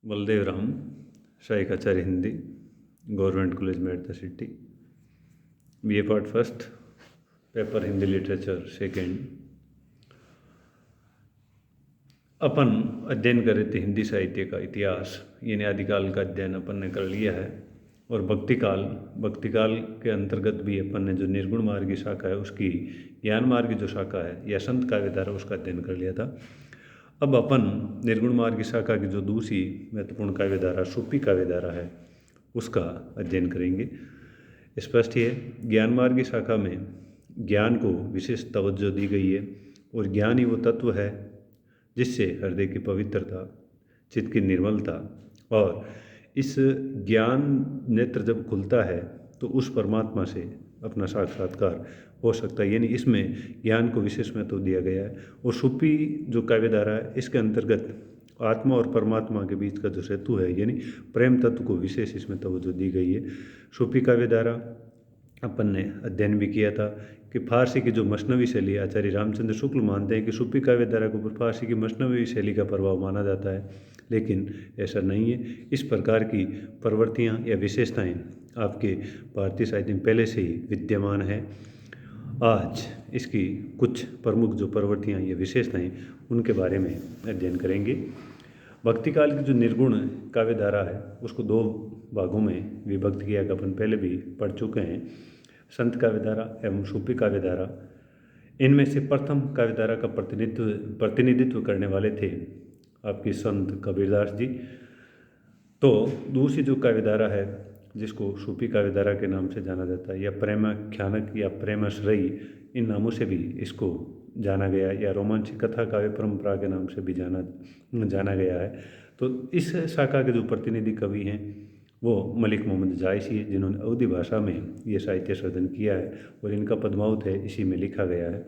बलदेव राम, सहायक आचार्य Hindi, government college Meerut city, BA part first, paper Hindi literature second. अपन अध्ययन कर रहे थे हिंदी साहित्य का इतिहास, यानी आदिकाल का अध्ययन अपन ने कर लिया है। और भक्तिकाल के अंतर्गत भी अपन ने जो निर्गुण मार्ग की शाखा है उसकी ज्ञान मार्ग की जो शाखा है या संत काव्यधारा उसका अध्ययन कर लिया था। अब अपन निर्गुण मार्ग की शाखा की जो दूसरी महत्वपूर्ण काव्यधारा सूफी काव्यधारा है उसका अध्ययन करेंगे। स्पष्ट है, ज्ञान मार्ग की शाखा में ज्ञान को विशेष तवज्जो दी गई है और ज्ञान ही वो तत्व है जिससे हृदय की पवित्रता, चित्त की निर्मलता और इस ज्ञान नेत्र जब खुलता है तो उस परमात्मा से अपना साक्षात्कार हो सकता है, यानी इसमें ज्ञान को विशेष महत्व दिया गया है। और सूफी जो काव्यधारा है इसके अंतर्गत आत्मा और परमात्मा के बीच का जो सेतु है यानी प्रेम तत्व को विशेष इसमें तवज्जो दी गई है। सूफी काव्यधारा अपन ने अध्ययन भी किया था कि फारसी की जो मसनवी शैली है, आचार्य रामचंद्र शुक्ल मानते हैं कि सूफी काव्यधारा के ऊपर फारसी की मसनवी शैली का प्रभाव माना जाता है, लेकिन ऐसा नहीं है। इस प्रकार की प्रवृत्तियाँ या विशेषताएं आपके भारतीय साहित्य में पहले से ही विद्यमान है। आज इसकी कुछ प्रमुख जो प्रवृत्तियाँ या विशेषताएं उनके बारे में अध्ययन करेंगे। भक्तिकाल की जो निर्गुण काव्यधारा है उसको दो भागों में विभक्त किया कि अपन पहले भी पढ़ चुके हैं, संत काव्यधारा एवं सूफी काव्यधारा। इनमें से प्रथम काव्यधारा का प्रतिनिधित्व करने वाले थे आपके संत कबीरदास जी। तो दूसरी जो काव्यधारा है जिसको सूफी काव्यधारा के नाम से जाना जाता है या प्रेमाख्यानक या प्रेमाश्रयी, इन नामों से भी इसको जाना गया या रोमांचिक कथा काव्य परंपरा के नाम से भी जाना गया है। तो इस शाखा के जो प्रतिनिधि कवि हैं वो मलिक मोहम्मद जायसी है, जिन्होंने अवधी भाषा में ये साहित्य सृजन किया है और इनका पद्मावत है इसी में लिखा गया है।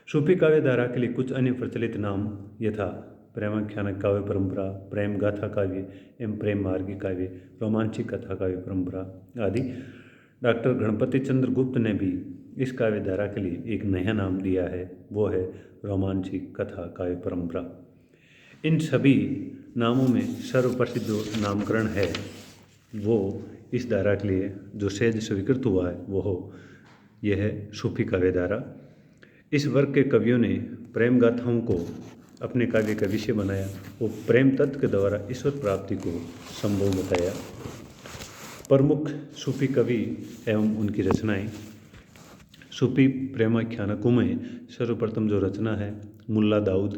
सूफी काव्यधारा के लिए कुछ अन्य प्रचलित नाम यथा प्रेमाख्यानक काव्य परंपरा, प्रेम गाथा काव्य एवं प्रेम मार्गी काव्य, रोमांचिक कथा काव्य परंपरा आदि। डॉक्टर गणपति चंद्र गुप्त ने भी इस काव्यधारा के लिए एक नया नाम दिया है, वो है रोमांचिक कथा काव्य परंपरा। इन सभी नामों में सर्वप्रसिद्ध जो नामकरण है वो इस धारा के लिए जो सहज स्वीकृत हुआ है वो यह है सूफी काव्यधारा। इस वर्ग के कवियों ने प्रेम गाथाओं को अपने काव्य का विषय बनाया और प्रेम तत्व के द्वारा ईश्वर प्राप्ति को संभव बताया। प्रमुख सूफी कवि एवं उनकी रचनाएं। सूफी प्रेमाख्यानकों में सर्वप्रथम जो रचना है मुल्ला दाऊद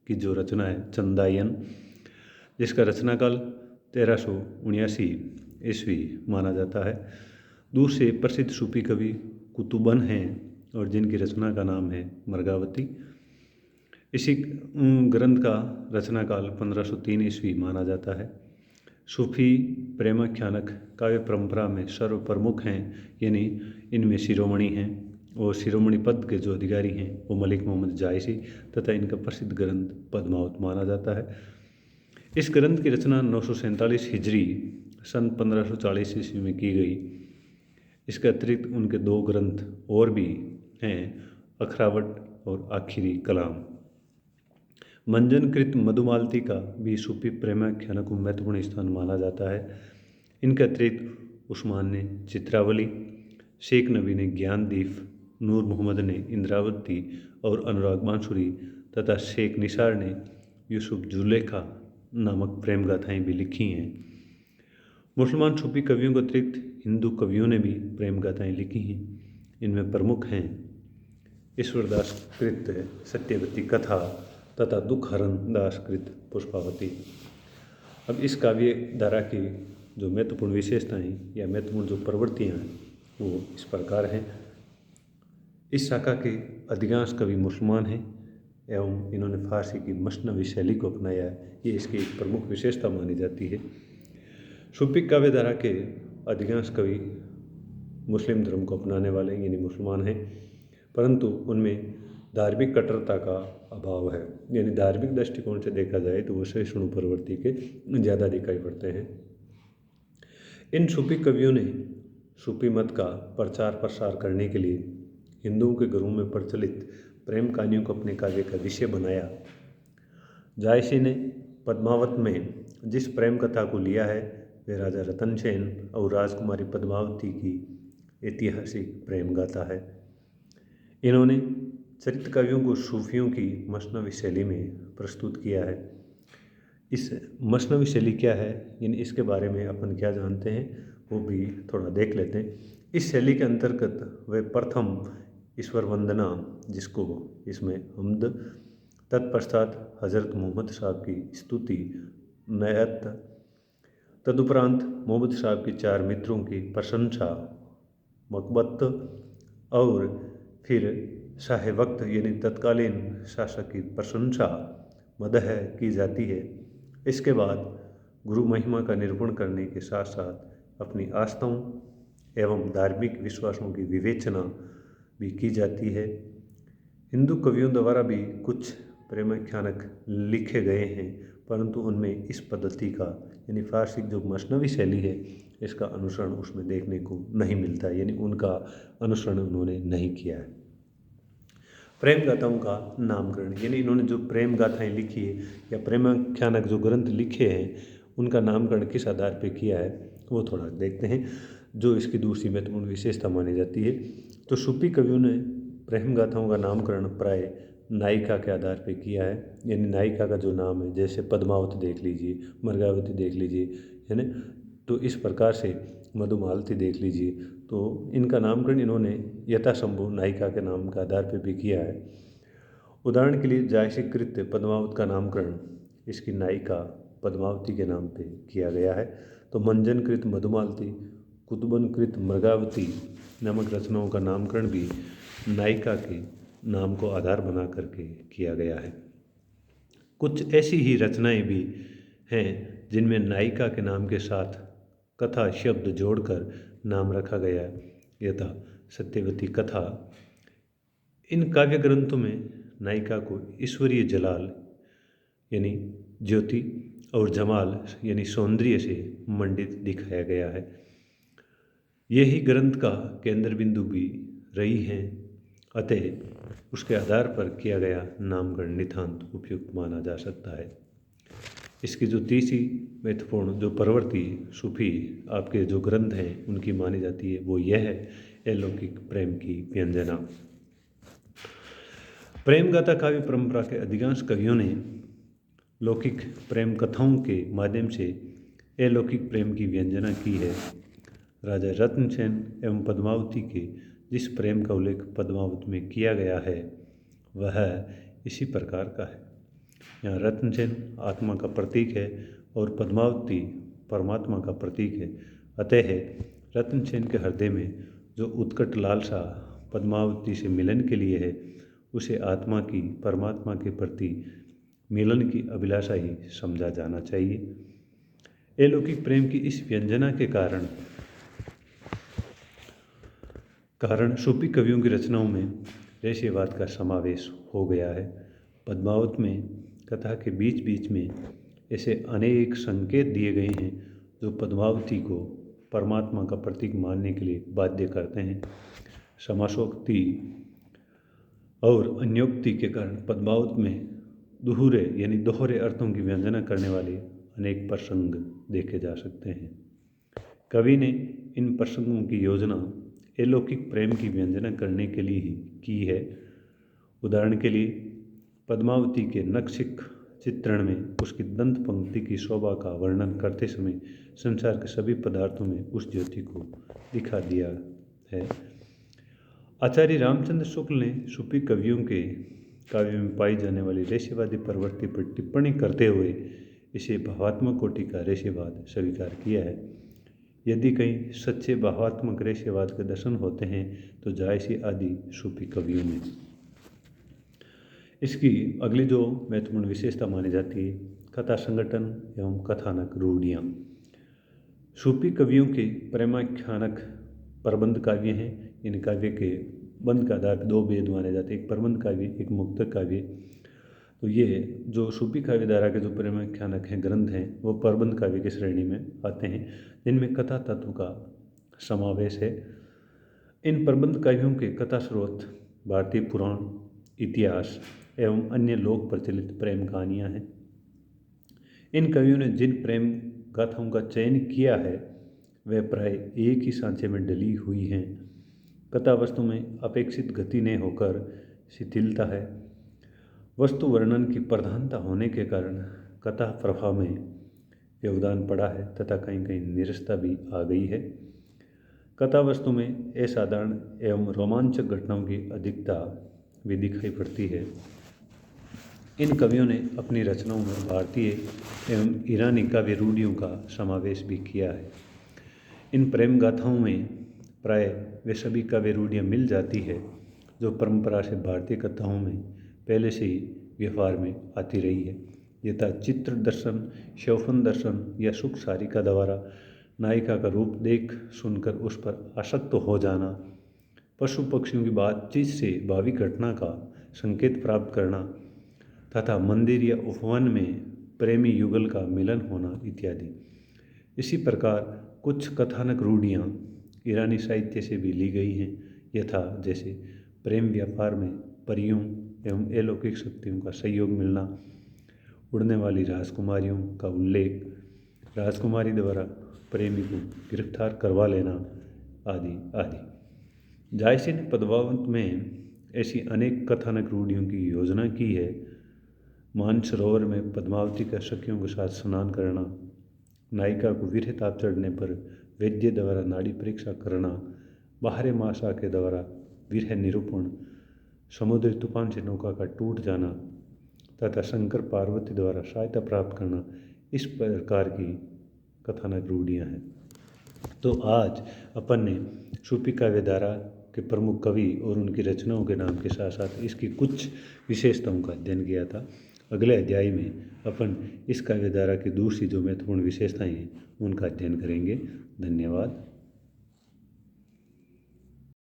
की जो रचना है चंदायन, जिसका रचनाकाल 1379 ईस्वी माना जाता है। दूसरे प्रसिद्ध सूफी कवि कुतुबन हैं और जिनकी रचना का नाम है मर्गावती। इसी ग्रंथ का रचनाकाल 1503 ईस्वी माना जाता है। सूफी प्रेमाख्यानक काव्य परंपरा में सर्वप्रमुख हैं, यानी इनमें शिरोमणि हैं और शिरोमणि पद के जो अधिकारी हैं वो मलिक मोहम्मद जायसी तथा इनका प्रसिद्ध ग्रंथ पद्मावत माना जाता है। इस ग्रंथ की रचना 947 हिजरी सन 1540 ईस्वी में की गई। इसके अतिरिक्त उनके दो ग्रंथ और भी हैं, अखरावट और आखिरी कलाम। मंजनकृत मधुमालती का भी सूफी प्रेमाख्यानक में महत्वपूर्ण स्थान माना जाता है। इनके अतिरिक्त उस्मान ने चित्रावली, शेख नबी ने ज्ञानदीप, नूर मोहम्मद ने इंद्रावती और अनुराग बांसुरी तथा शेख निसार ने यूसुफ जुलेखा नामक प्रेम गाथाएँ भी लिखी हैं। मुसलमान सूफी कवियों के अतिरिक्त हिंदू कवियों ने भी प्रेम गाथाएँ लिखी हैं। इनमें प्रमुख हैं ईश्वरदास कृत सत्यवती कथा तथा दुखहरण दास कृत पुष्पावती। अब इस काव्य धारा की जो महत्वपूर्ण विशेषताएं या महत्वपूर्ण जो प्रवृत्तियाँ हैं वो इस प्रकार हैं। इस शाखा के अधिकांश कवि मुसलमान हैं एवं इन्होंने फारसी की मसनवी शैली को अपनाया है, ये इसकी एक प्रमुख विशेषता मानी जाती है। सूफी काव्यधारा के अधिकांश कवि मुस्लिम धर्म को अपनाने वाले यानी मुसलमान हैं, परंतु उनमें धार्मिक कट्टरता का अभाव है, यानी धार्मिक दृष्टिकोण से देखा जाए तो वो सहिष्णु प्रवृत्ति के ज़्यादा दिखाई पड़ते हैं। इन सूफी कवियों ने सूफी मत का प्रचार प्रसार करने के लिए हिंदुओं के घरों में प्रचलित प्रेम कहानियों को अपने काव्य का विषय बनाया। जायसी ने पद्मावत में जिस प्रेम कथा को लिया है वे राजा रतन सेन और राजकुमारी पद्मावती की ऐतिहासिक प्रेम गाथा है। इन्होंने चरित्र काव्यों को सूफियों की मसनवी शैली में प्रस्तुत किया है। इस मसनवी शैली क्या है, यानी इसके बारे में अपन क्या जानते हैं वो भी थोड़ा देख लेते हैं। इस शैली के अंतर्गत वे प्रथम ईश्वर वंदना, जिसको इसमें हमद, तत्पश्चात हज़रत मोहम्मद साहब की स्तुति, नयत, तदुपरांत मोहम्मद साहब की 4 मित्रों की प्रशंसा, मकबत, और फिर शाह वक्त यानी तत्कालीन शासक की प्रशंसा, मदह की जाती है। इसके बाद गुरु महिमा का निरूपण करने के साथ साथ अपनी आस्थाओं एवं धार्मिक विश्वासों की विवेचना भी की जाती है। हिंदू कवियों द्वारा भी कुछ प्रेमाख्यानक लिखे गए हैं, परंतु उनमें इस पद्धति का यानी फारसी जो मसनवी शैली है इसका अनुसरण उसमें देखने को नहीं मिलता है, यानी उनका अनुसरण उन्होंने नहीं किया है। प्रेम गाथाओं का नामकरण, यानी इन्होंने जो प्रेम गाथाएं लिखी है या प्रेमाख्यानक जो ग्रंथ लिखे हैं उनका नामकरण किस आधार पर किया है वो थोड़ा देखते हैं, जो इसकी दूसरी महत्वपूर्ण विशेषता मानी जाती है। तो सूफी कवियों ने प्रेम गाथाओं का नामकरण प्राय नायिका के आधार पर किया है, यानी नायिका का जो नाम है, जैसे पद्मावती देख लीजिए, मृगावती देख लीजिए, है ना, तो इस प्रकार से मधुमालती देख लीजिए, तो इनका नामकरण इन्होंने यथासंभव नायिका के नाम के आधार पर भी किया है। उदाहरण के लिए जायसीकृत पद्मावत का नामकरण इसकी नायिका पद्मावती के नाम पे किया गया है। तो मंजनकृत मधुमालती, कुतुबनकृत मृगावती नामक रचनाओं का नामकरण भी नायिका के नाम को आधार बना करके किया गया है। कुछ ऐसी ही रचनाएं भी हैं जिनमें नायिका के नाम के साथ कथा शब्द जोड़कर नाम रखा गया है, यथा सत्यवती कथा। इन काव्य ग्रंथों में नायिका को ईश्वरीय जलाल यानी ज्योति और जमाल यानी सौंदर्य से मंडित दिखाया गया है। यही ग्रंथ का केंद्र बिंदु भी रही हैं, अतः उसके आधार पर किया गया नामकरण नितांत उपयुक्त माना जा सकता है। इसकी जो तीसरी महत्वपूर्ण जो परवर्ती सूफी आपके जो ग्रंथ हैं उनकी मानी जाती है वो यह है अलौकिक प्रेम की व्यंजना। प्रेम गाथा काव्य परंपरा के अधिकांश कवियों ने लौकिक प्रेम कथाओं के माध्यम से अलौकिक प्रेम की व्यंजना की है। राजा रतन सेन एवं पद्मावती के जिस प्रेम का उल्लेख पद्मावत में किया गया है वह इसी प्रकार का है। यहाँ रतन सेन आत्मा का प्रतीक है और पद्मावती परमात्मा का प्रतीक है। अतः रतन सेन के हृदय में जो उत्कट लालसा पद्मावती से मिलन के लिए है उसे आत्मा की परमात्मा के प्रति मिलन की अभिलाषा ही समझा जाना चाहिए। अलौकिक प्रेम की इस व्यंजना के कारण सूफी कवियों की रचनाओं में रहस्यवाद का समावेश हो गया है। पद्मावत में कथा के बीच बीच में ऐसे अनेक संकेत दिए गए हैं जो पद्मावती को परमात्मा का प्रतीक मानने के लिए बाध्य करते हैं। समासोक्ति और अन्योक्ति के कारण पद्मावत में दोहरे अर्थों की व्यंजना करने वाले अनेक प्रसंग देखे जा सकते हैं। कवि ने इन प्रसंगों की योजना अलौकिक प्रेम की व्यंजना करने के लिए ही की है। उदाहरण के लिए पद्मावती के नक्शिक चित्रण में उसकी दंत पंक्ति की शोभा का वर्णन करते समय संसार के सभी पदार्थों में उस ज्योति को दिखा दिया है। आचार्य रामचंद्र शुक्ल ने सूफी कवियों के काव्य में पाई जाने वाली रहस्यवादी प्रवृत्ति पर टिप्पणी करते हुए इसे भावात्मक कोटि का रहस्यवाद स्वीकार किया है। यदि कहीं सच्चे भावात्मक रहस्यवाद के दर्शन होते हैं तो जायसी आदि सूफी कवियों में। इसकी अगली जो महत्वपूर्ण विशेषता मानी जाती है कथा संगठन एवं कथानक रूढ़ियाँ। सूफी कवियों के प्रेमाख्यानक प्रबंध काव्य हैं। इन काव्य के बंध के आधार पर 2 भेद माने जाते हैं, एक प्रबंध काव्य, एक मुक्तक काव्य। तो ये जो सूफी काव्य धारा के जो प्रेमाख्यानक हैं ग्रंथ हैं वो प्रबंध काव्य की श्रेणी में आते हैं, जिनमें कथा तत्व का समावेश है। इन प्रबंध काव्यों के कथा स्रोत भारतीय पुराण, इतिहास एवं अन्य लोक प्रचलित प्रेम कहानियाँ हैं। इन कवियों ने जिन प्रेम गाथाओं का चयन किया है वे प्राय एक ही सांचे में डली हुई हैं। कथा वस्तु में अपेक्षित गति ने होकर शिथिलता है। वस्तु वर्णन की प्रधानता होने के कारण कथा प्रभाव में योगदान पड़ा है तथा कहीं कहीं निरसता भी आ गई है। कथा वस्तु में असाधारण एवं रोमांचक घटनाओं की अधिकता भी दिखाई पड़ती है। इन कवियों ने अपनी रचनाओं में भारतीय एवं ईरानी काव्य रूढ़ियों का समावेश भी किया है। इन प्रेम गाथाओं में प्राय वे सभी काव्य रूढ़ियाँ मिल जाती है जो परंपरा से भारतीय कथाओं में पहले से ही व्यवहार में आती रही है, यथा चित्र दर्शन, शौफन दर्शन या सुख सारिका द्वारा नायिका का रूप देख सुनकर उस पर आसक्त हो जाना, पशु पक्षियों की बातचीत से भावी घटना का संकेत प्राप्त करना तथा मंदिर या उपवन में प्रेमी युगल का मिलन होना इत्यादि। इसी प्रकार कुछ कथानक रूढ़ियाँ ईरानी साहित्य से भी ली गई हैं, यथा जैसे प्रेम व्यापार में परियों एवं अलौकिक शक्तियों का सहयोग मिलना, उड़ने वाली राजकुमारियों का उल्लेख, राजकुमारी द्वारा प्रेमी को गिरफ्तार करवा लेना आदि आदि। जायसी ने पद्मावत में ऐसी अनेक कथानक रूढ़ियों की योजना की है। मानसरोवर में पद्मावती का सखियों के साथ स्नान करना, नायिका को विरह ताप चढ़ने पर वैद्य द्वारा नाड़ी परीक्षा करना, बाहरे मासा के द्वारा विरह निरूपण, समुद्री तूफान से नौका का टूट जाना तथा शंकर पार्वती द्वारा सहायता प्राप्त करना, इस प्रकार की कथानक रूढ़ियाँ हैं। तो आज अपन ने सूफी काव्य धारा के प्रमुख कवि और उनकी रचनाओं के नाम के साथ साथ इसकी कुछ विशेषताओं का अध्ययन किया था। अगले अध्याय में अपन इस काव्य धारा की दूसरी जो महत्वपूर्ण विशेषताएं हैं उनका अध्ययन करेंगे। धन्यवाद।